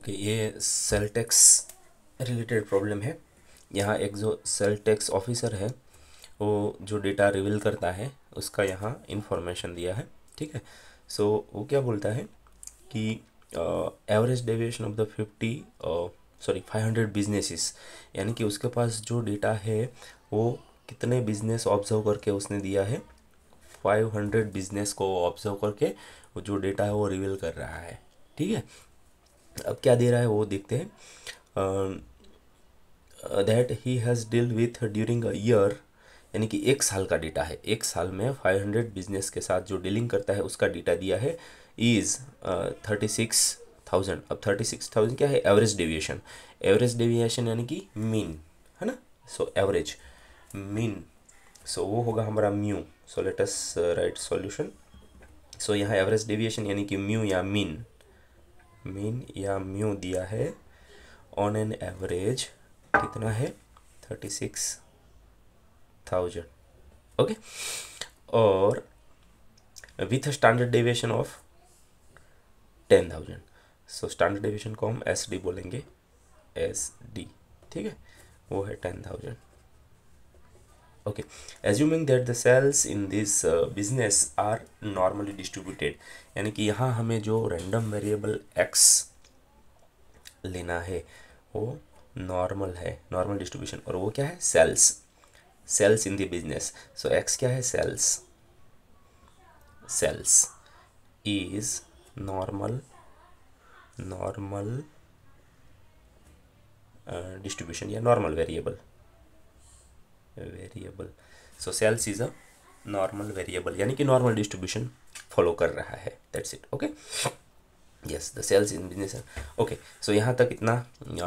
Okay, ये sale tax related problem है। यहाँ एक जो सेल टैक्स ऑफिसर है वो जो डेटा रिवील करता है उसका यहाँ इंफॉर्मेशन दिया है। ठीक है, सो वो क्या बोलता है कि average deviation of the 500 businesses, यानी कि उसके पास जो डेटा है वो कितने बिजनेस ऑब्जर्व करके उसने दिया है, 500 बिजनेस को ऑब्जर्व करके वो जो डेटा है वो रिवील कर रहा है। ठीक है, अब क्या दे रहा है वो देखते हैं। That he has deal with during a year, यानी कि एक साल का डेटा है, एक साल में 500 बिजनेस के साथ जो डीलिंग करता है उसका डेटा दिया है इज़ 36,000। अब 36,000 क्या है, एवरेज डेविएशन। एवरेज डेविएशन यानी कि मीन है ना, सो एवरेज मीन, सो वो होगा हमारा mu. So let us write solution. So यहाँ एवरेज डेविएशन यानी कि म्यू या मीन या म्यू दिया है ऑन एन एवरेज कितना है, 36,000। ओके, और with standard deviation of 10,000। So standard deviation को हम एस डी बोलेंगे, एस डी। ठीक है, वो है 10,000। Okay, assuming that the sales in this business are normally distributed, यानी कि यहाँ हमें जो रैंडम वेरिएबल एक्स लेना है वो नॉर्मल है, नॉर्मल डिस्ट्रीब्यूशन, और वो क्या है, sales in the business. So X क्या है, सेल्स इज नॉर्मल डिस्ट्रीब्यूशन या normal variable. So sales is a normal variable, यानी कि नॉर्मल डिस्ट्रीब्यूशन फॉलो कर रहा है। That's it. Okay, yes, the sales in business. Okay, so यहाँ तक इतना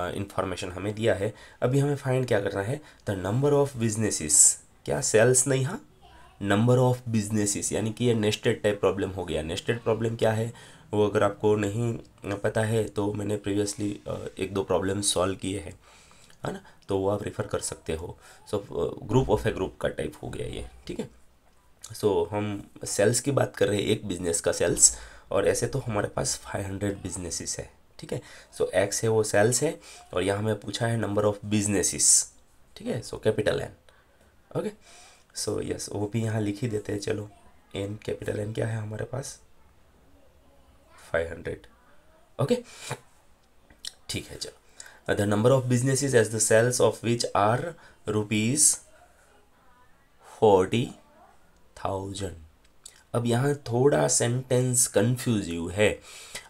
इंफॉर्मेशन हमें दिया है। अभी हमें फाइंड क्या करना है, द नंबर ऑफ बिजनेसेस, क्या सेल्स नहीं, हाँ नंबर ऑफ बिजनेसेस, यानी कि ये नेस्टेड टाइप प्रॉब्लम हो गया। नेस्टेड प्रॉब्लम क्या है वो अगर आपको नहीं पता है तो मैंने प्रीवियसली एक दो प्रॉब्लम सॉल्व किए हैं, है ना, तो वो आप रेफ़र कर सकते हो। So group of A group का टाइप हो गया ये। ठीक है, सो हम सेल्स की बात कर रहे हैं, एक बिजनेस का सेल्स, और ऐसे तो हमारे पास 500 बिजनेसेस है। ठीक है, सो एक्स है वो सेल्स है, और यहाँ हमें पूछा है नंबर ऑफ बिजनेसेस। ठीक है, so capital N. Okay, so yes, वो भी यहाँ लिख ही देते हैं। चलो, एन कैपिटल एन क्या है हमारे पास, 500। ओके, ठीक है, चलो, the number of businesses as the sales of which are ₹40,000। अब यहाँ थोड़ा सेंटेंस कन्फ्यूजिव है।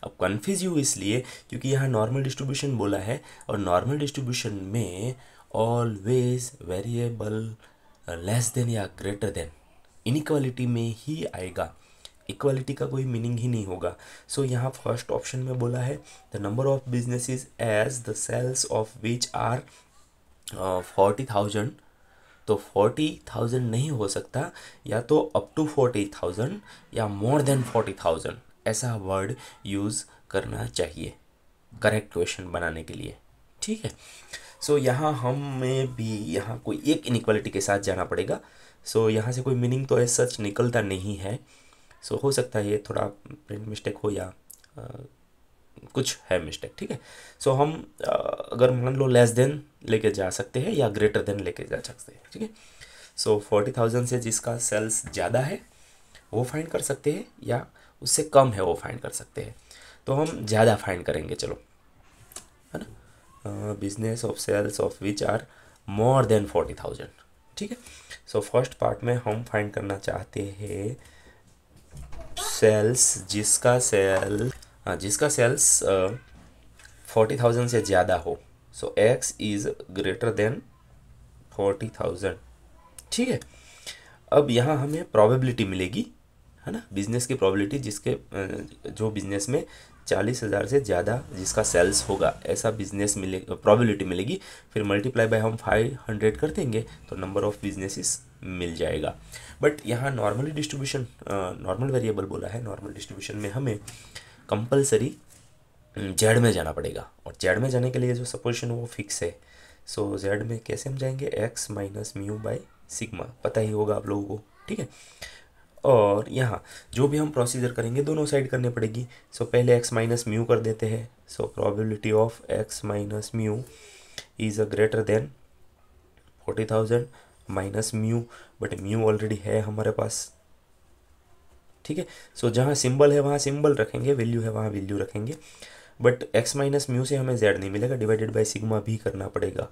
अब कन्फ्यूजिव इसलिए क्योंकि यहाँ नॉर्मल डिस्ट्रीब्यूशन बोला है, और नॉर्मल डिस्ट्रीब्यूशन में ऑलवेज वेरिएबल लेस देन या ग्रेटर देन इनइक्वालिटी में ही आएगा, इक्वालिटी का कोई मीनिंग ही नहीं होगा। सो यहाँ फर्स्ट ऑप्शन में बोला है the number of businesses as the sales of which are 40,000, तो 40,000 नहीं हो सकता, या तो अप टू 40,000 या मोर देन 40,000 ऐसा वर्ड यूज़ करना चाहिए करेक्ट क्वेश्चन बनाने के लिए। ठीक है, सो यहाँ हमें भी यहाँ कोई एक इनइक्वालिटी के साथ जाना पड़ेगा। सो यहाँ से कोई मीनिंग तो ऐसा सच निकलता नहीं है। सो हो सकता है ये थोड़ा प्रिंट मिस्टेक हो या कुछ है मिस्टेक। ठीक है, सो हम अगर मान लो लेस देन लेके जा सकते हैं या ग्रेटर देन लेके जा सकते हैं। ठीक है, सो 40,000 से जिसका सेल्स ज़्यादा है वो फाइंड कर सकते हैं, या उससे कम है वो फाइंड कर सकते हैं। तो हम ज़्यादा फाइंड करेंगे, चलो, है ना, business of sales of which are more than 40,000। ठीक है, सो फर्स्ट पार्ट में हम फाइंड करना चाहते हैं सेल्स जिसका सेल्स 40,000 से ज़्यादा हो। सो एक्स इज़ ग्रेटर देन 40,000। ठीक है, अब यहाँ हमें प्रोबेबिलिटी मिलेगी, है ना, बिजनेस की प्रोबेबिलिटी, जिसके जो बिजनेस में 40,000 से ज़्यादा जिसका सेल्स होगा ऐसा बिजनेस मिले, प्रोबेबिलिटी मिलेगी। फिर मल्टीप्लाई बाय हम 500 कर देंगे तो नंबर ऑफ बिजनेसेस मिल जाएगा। बट यहाँ नॉर्मली डिस्ट्रीब्यूशन, नॉर्मल वेरिएबल बोला है, नॉर्मल डिस्ट्रीब्यूशन में हमें कंपलसरी जेड में जाना पड़ेगा, और जेड में जाने के लिए जो सपोजिशन वो फिक्स है। सो जेड में कैसे हम जाएंगे, x minus mu by sigma, पता ही होगा आप लोगों को। ठीक है, और यहाँ जो भी हम प्रोसीजर करेंगे दोनों साइड करनी पड़ेगी। सो पहले एक्स माइनस म्यू कर देते हैं। So probability of x minus mu is a greater than 40,000 minus mu, but mu already है हमारे पास, ठीक है। सो जहाँ सिंबल है वहाँ सिंबल रखेंगे, वैल्यू है वहाँ वैल्यू रखेंगे, बट एक्स माइनस म्यू से हमें जेड नहीं मिलेगा, डिवाइडेड बाय सिग्मा भी करना पड़ेगा।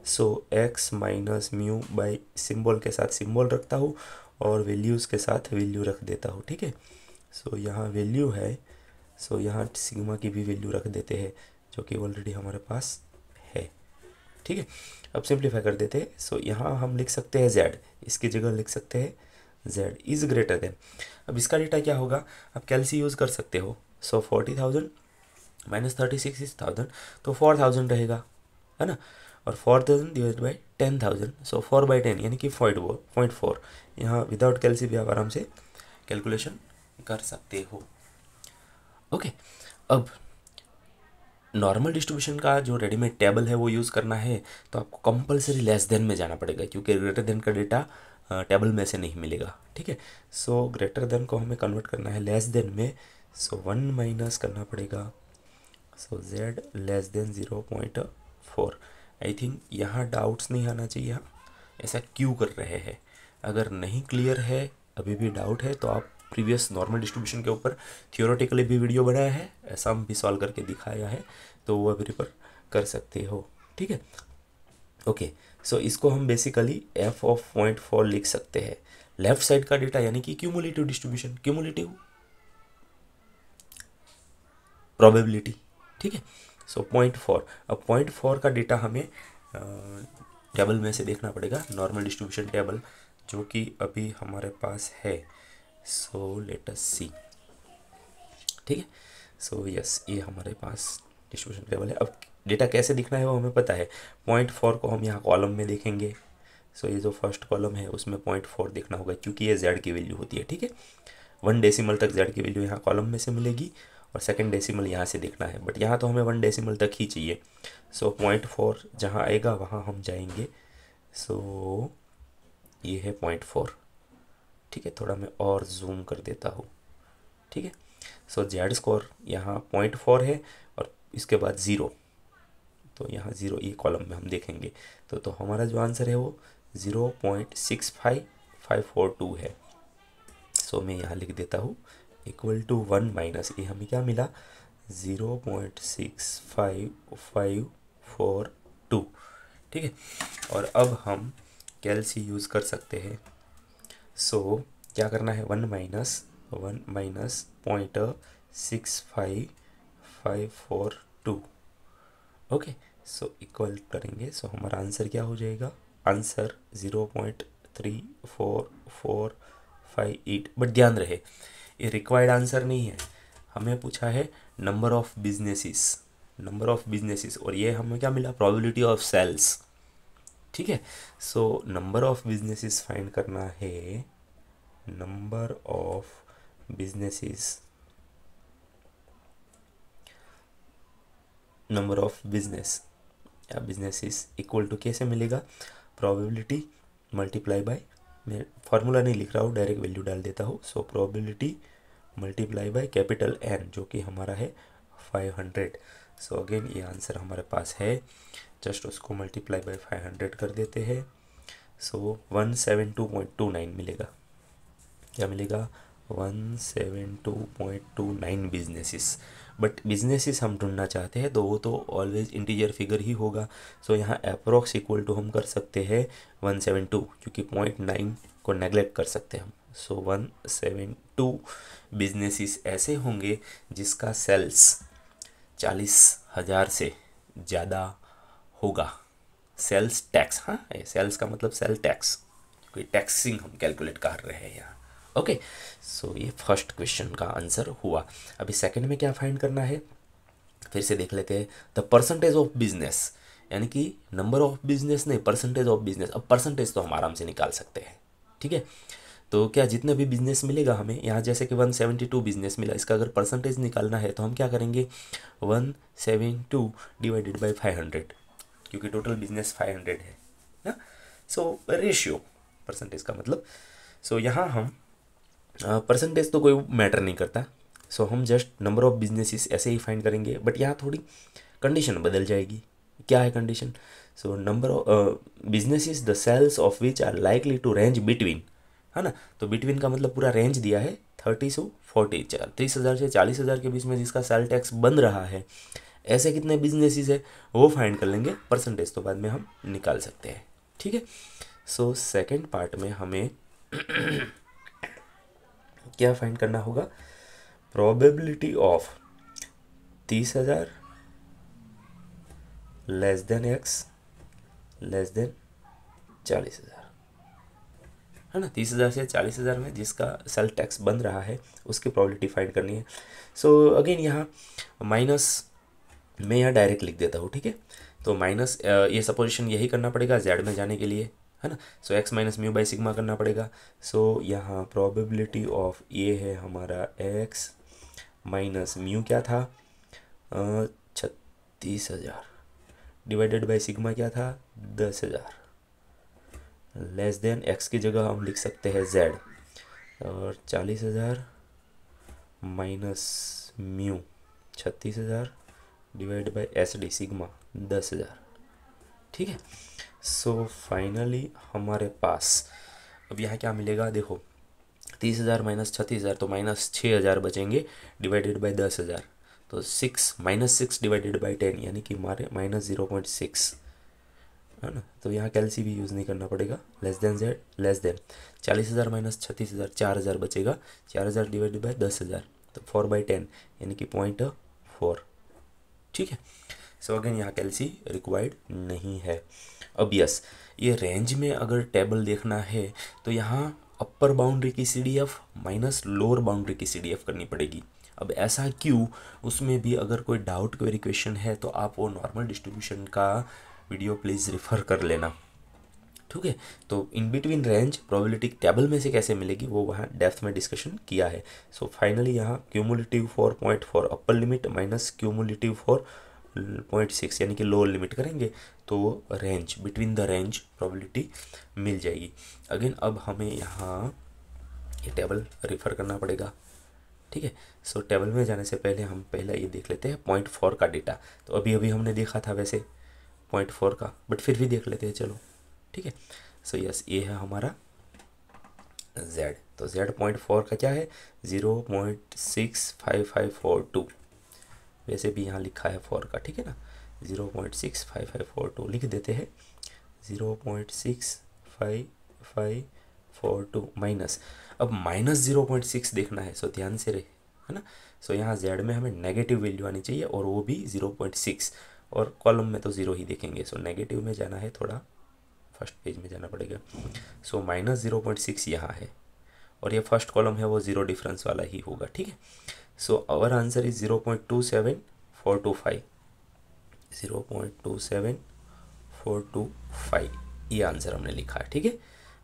So X minus mu by symbol के साथ सिंबल रखता हूँ और वैल्यूज़ के साथ वैल्यू रख देता हूँ, ठीक है। सो यहाँ वैल्यू है, सो यहाँ सिग्मा की भी वैल्यू रख देते हैं जो कि ऑलरेडी हमारे पास है, ठीक है। अब सिंप्लीफाई कर देते हैं। सो यहाँ हम लिख सकते हैं जेड, इसकी जगह लिख सकते हैं जेड इज़ ग्रेटर देन। अब इसका डेटा क्या होगा, आप कैलसी यूज़ कर सकते हो। सो 40,000 माइनस 36,000 तो 4,000 रहेगा, है ना। और 4,000 डिवाइड बाई 10,000, सो 4/10 यानी कि 0.4। यहाँ विदाउट कैलसी भी आप आराम से कैलकुलेशन कर सकते हो। ओके, अब नॉर्मल डिस्ट्रीब्यूशन का जो रेडीमेड टेबल है वो यूज़ करना है तो आपको कंपलसरी लेस देन में जाना पड़ेगा, क्योंकि ग्रेटर देन का डेटा टेबल में से नहीं मिलेगा, ठीक है। सो ग्रेटर देन को हमें कन्वर्ट करना है लेस देन में। सो 1 माइनस करना पड़ेगा। सो z less than 0.4। I think यहाँ डाउट्स नहीं आना चाहिए। ऐसा क्यों कर रहे हैं? अगर नहीं क्लियर है, अभी भी डाउट है, तो आप प्रीवियस नॉर्मल डिस्ट्रीब्यूशन के ऊपर थियोरेटिकली भी वीडियो बनाया है, ऐसा हम भी सॉल्व करके दिखाया है, तो वो अभी रिफर कर सकते हो, ठीक है। ओके, सो इसको हम बेसिकली f ऑफ 0.4 लिख सकते हैं। लेफ्ट साइड का डेटा यानी कि क्यूमुलेटिव डिस्ट्रीब्यूशन, क्यूमुलेटिव प्रोबेबिलिटी, ठीक है। सो 0.4, अब 0.4 का डेटा हमें टेबल में से देखना पड़ेगा, नॉर्मल डिस्ट्रीब्यूशन टेबल जो कि अभी हमारे पास है। सो लेट अस सी, ठीक है। सो यस, ये हमारे पास डिस्ट्रीब्यूशन टेबल है। अब डेटा कैसे दिखना है वो हमें पता है। 0.4 को हम यहाँ कॉलम में देखेंगे। सो ये जो फर्स्ट कॉलम है उसमें 0.4 देखना होगा, क्योंकि ये जेड की वैल्यू होती है, ठीक है। 1 डेसिमल तक जेड की वैल्यू यहाँ कॉलम में से मिलेगी और सेकंड डेसिमल यहाँ से देखना है, बट यहाँ तो हमें 1 डेसिमल तक ही चाहिए। सो 0.4 जहाँ आएगा वहाँ हम जाएंगे। सो ये है 0.4, ठीक है। थोड़ा मैं और जूम कर देता हूँ, ठीक है। सो जेड स्कोर यहाँ 0.4 है और इसके बाद 0, तो यहाँ 0 ये कॉलम में हम देखेंगे तो हमारा जो आंसर है वो 0.65542 है। सो मैं यहाँ लिख देता हूँ इक्वल टू 1 माइनस, ये हमें क्या मिला 0.65542, ठीक है। और अब हम कैलसी यूज़ कर सकते हैं। सो क्या करना है, 1 माइनस 0.65542, ओके। सो इक्वल करेंगे, सो हमारा आंसर क्या हो जाएगा, आंसर 0.3448। बट ध्यान रहे ये रिक्वायर्ड आंसर नहीं है, हमें पूछा है नंबर ऑफ बिजनेसेस, और ये हमें क्या मिला, प्रोबेबिलिटी ऑफ सेल्स, ठीक है। So number of businesses find करना है, number of businesses equal to कैसे मिलेगा, प्रोबेबिलिटी मल्टीप्लाई बाय, मैं फार्मूला नहीं लिख रहा हूँ, डायरेक्ट वैल्यू डाल देता हूँ। So probability multiply by capital N जो कि हमारा है 500। सो अगेन ये आंसर हमारे पास है, जस्ट उसको मल्टीप्लाई बाय 500 कर देते हैं। सो 172.29 मिलेगा, क्या मिलेगा 172.29 बिजनेसेस। बट बिजनेसेस हम ढूंढना चाहते हैं तो वो तो ऑलवेज इंटीजर फिगर ही होगा। सो यहाँ अप्रोक्स इक्वल टू हम कर सकते हैं 172, क्योंकि 0.9 को नेगलेक्ट कर सकते हैं हम। सो 172 बिजनेसेस ऐसे होंगे जिसका सेल्स 40,000 से ज़्यादा होगा। सेल्स टैक्स, हाँ सेल्स का मतलब सेल टैक्स, कोई टैक्सिंग हम कैलकुलेट कर रहे हैं यहाँ, ओके। सो ये फर्स्ट क्वेश्चन का आंसर हुआ। अभी सेकंड में क्या फाइंड करना है, फिर से देख लेते हैं। द परसेंटेज ऑफ बिजनेस, यानी कि नंबर ऑफ बिजनेस नहीं, परसेंटेज ऑफ बिजनेस। अब परसेंटेज तो हम आराम से निकाल सकते हैं, ठीक है। तो क्या जितने भी बिजनेस मिलेगा हमें, यहाँ जैसे कि 172 बिजनेस मिला, इसका अगर परसेंटेज निकालना है तो हम क्या करेंगे, 172 डिवाइडेड बाई 500, क्योंकि टोटल बिजनेस 500 है ना। सो रेशियो परसेंटेज का मतलब, सो यहाँ हम परसेंटेज तो कोई मैटर नहीं करता, सो हम जस्ट नंबर ऑफ बिजनेसेस ऐसे ही फाइंड करेंगे, बट यहाँ थोड़ी कंडीशन बदल जाएगी। क्या है condition? So number of businesses the sales of which are likely to range between, है ना। तो बिटवीन का मतलब पूरा रेंज दिया है 30 से 40, 30,000 से 40,000 के बीच में जिसका सेल टैक्स बन रहा है, ऐसे कितने बिजनेसेस है वो फाइंड कर लेंगे। परसेंटेज तो बाद में हम निकाल सकते हैं, ठीक है। सो सेकेंड पार्ट में हमें क्या फाइंड करना होगा? Probability of 30,000 less than x less than 40,000, है ना। 30,000 से 40,000 में जिसका सेल टैक्स बन रहा है उसकी प्रोबेबिलिटी फाइंड करनी है। सो अगेन यहाँ माइनस मैं यहाँ डायरेक्ट लिख देता हूँ, ठीक है। तो माइनस ये सपोजिशन यही करना पड़ेगा जेड में जाने के लिए, है ना। So X minus mu by sigma करना पड़ेगा। सो यहाँ प्रोबेबिलिटी ऑफ ये है हमारा एक्स माइनस म्यू क्या था 36,000 डिवाइडेड बाई सिग्मा क्या था 10,000 लेस देन एक्स की जगह हम लिख सकते हैं जेड, और 40,000 minus mu 36,000 divide by S D sigma 10,000, ठीक है। सो फाइनली हमारे पास अब यहाँ क्या मिलेगा? देखो 30,000 माइनस 36,000 तो माइनस 6,000 बचेंगे डिवाइडेड बाई 10,000, तो 6 माइनस 6 डिवाइडेड बाई 10 यानी कि हमारे माइनस 0.6, है ना। तो यहाँ कैलसी भी यूज़ नहीं करना पड़ेगा। Less than Z less than 40,000 minus 36,000 4,000 बचेगा, 4,000 डिवाइडेड बाई 10,000 तो 4/10 यानी कि 0.4, ठीक है। सो अगेन यहाँ कैलसी रिक्वायर्ड नहीं है। अब यस, ये रेंज में अगर टेबल देखना है तो यहाँ अपर बाउंड्री की CDF माइनस लोअर बाउंड्री की CDF करनी पड़ेगी। अब ऐसा क्यों? उसमें भी अगर कोई डाउट क्वेरी क्वेश्चन है तो आप वो नॉर्मल डिस्ट्रीब्यूशन का वीडियो प्लीज़ रेफर कर लेना, ठीक है। तो in between range probability table में से कैसे मिलेगी वो वहाँ डेप्थ में डिस्कशन किया है। सो फाइनली यहाँ cumulative for 0.4 upper limit minus cumulative for 0.6 यानी कि लोअर लिमिट करेंगे तो range between the range probability मिल जाएगी। अगेन अब हमें यहाँ ये टेबल रेफर करना पड़ेगा, ठीक है। सो टेबल में जाने से पहले हम पहले ये देख लेते हैं 0.4 का डेटा। तो अभी अभी हमने देखा था वैसे 0.4 का, बट फिर भी देख लेते हैं, चलो, ठीक है। सो यस, ये है हमारा z। तो z 0.4 का क्या है 0.65542, वैसे भी यहाँ लिखा है 4 का, ठीक है ना। 0.65542 लिख देते हैं, 0.65542 माइनस, अब माइनस 0.6 देखना है, सो ध्यान से रहे, है ना। सो यहाँ z में हमें नेगेटिव वैल्यू आनी चाहिए और वो भी 0.6, और कॉलम में तो 0 ही देखेंगे। सो नेगेटिव में जाना है, थोड़ा फर्स्ट पेज में जाना पड़ेगा। सो माइनस 0.6 यहाँ है और ये फर्स्ट कॉलम है वो 0 डिफरेंस वाला ही होगा, ठीक है। सो आवर आंसर इज 0.27425, 0.27425 ये आंसर हमने लिखा है, ठीक है।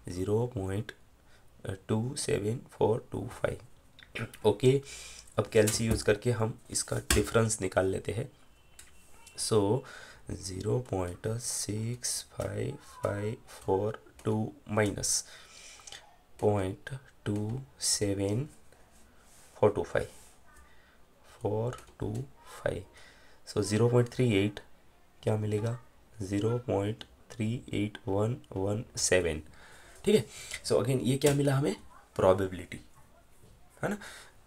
0.27425, ओके। अब कैलसी यूज़ करके हम इसका डिफरेंस निकाल लेते हैं। सो 0.65542 माइनस 0.27425 सो 0.38 क्या मिलेगा 0.38117, ठीक है। सो अगेन ये क्या मिला हमें प्रोबेबिलिटी, है ना।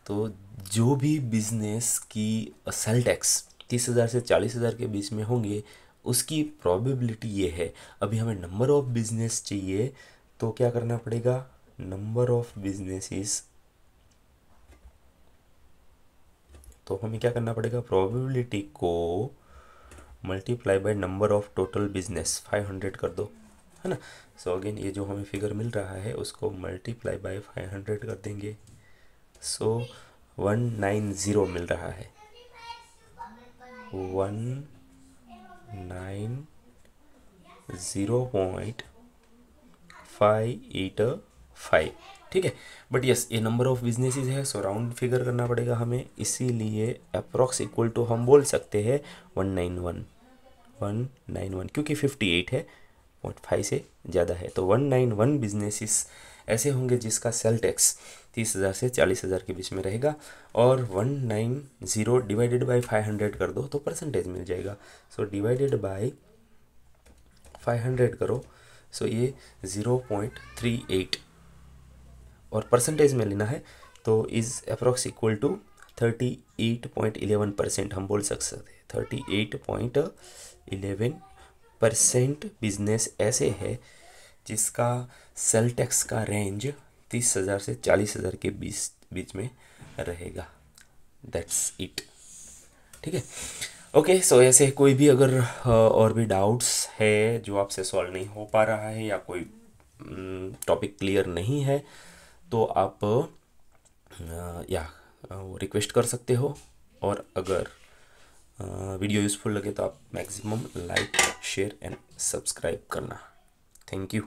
तो जो भी बिजनेस की सेल टैक्स 30,000 से 40,000 के बीच में होंगे उसकी प्रोबेबिलिटी ये है। अभी हमें नंबर ऑफ बिजनेस चाहिए तो क्या करना पड़ेगा, नंबर ऑफ बिजनेसेस, तो हमें क्या करना पड़ेगा प्रोबेबिलिटी को multiply by number of total business 500 कर दो, है ना। सो अगेन ये जो हमें फिगर मिल रहा है उसको मल्टीप्लाई बाय 500 कर देंगे। सो 190 मिल रहा है, 190.585, ठीक है। बट यस ये नंबर ऑफ बिजनेसेस है, सो राउंड फिगर करना पड़ेगा हमें, इसीलिए अप्रॉक्स इक्वल टू हम बोल सकते हैं 191 क्योंकि 58 है, 0.5 से ज़्यादा है, तो 191 बिजनेसेस ऐसे होंगे जिसका सेल टैक्स 30,000 से 40,000 के बीच में रहेगा, और 190 डिवाइडेड बाई 500 कर दो तो परसेंटेज मिल जाएगा। सो डिवाइडेड बाई 500 करो, सो ये 0.38 और परसेंटेज में लेना है तो इज़ अप्रॉक्स इक्वल टू 38.11% हम बोल सकते हैं। 38.11% बिजनेस ऐसे है जिसका सेल टैक्स का रेंज 30,000 से 40,000 के बीच में रहेगा। That's it. ठीक है, ओके। सो ऐसे कोई भी अगर और भी डाउट्स है जो आपसे सॉल्व नहीं हो पा रहा है या कोई टॉपिक क्लियर नहीं है तो आप या रिक्वेस्ट कर सकते हो, और अगर वीडियो यूज़फुल लगे तो आप maximum like share and subscribe करना। Thank you.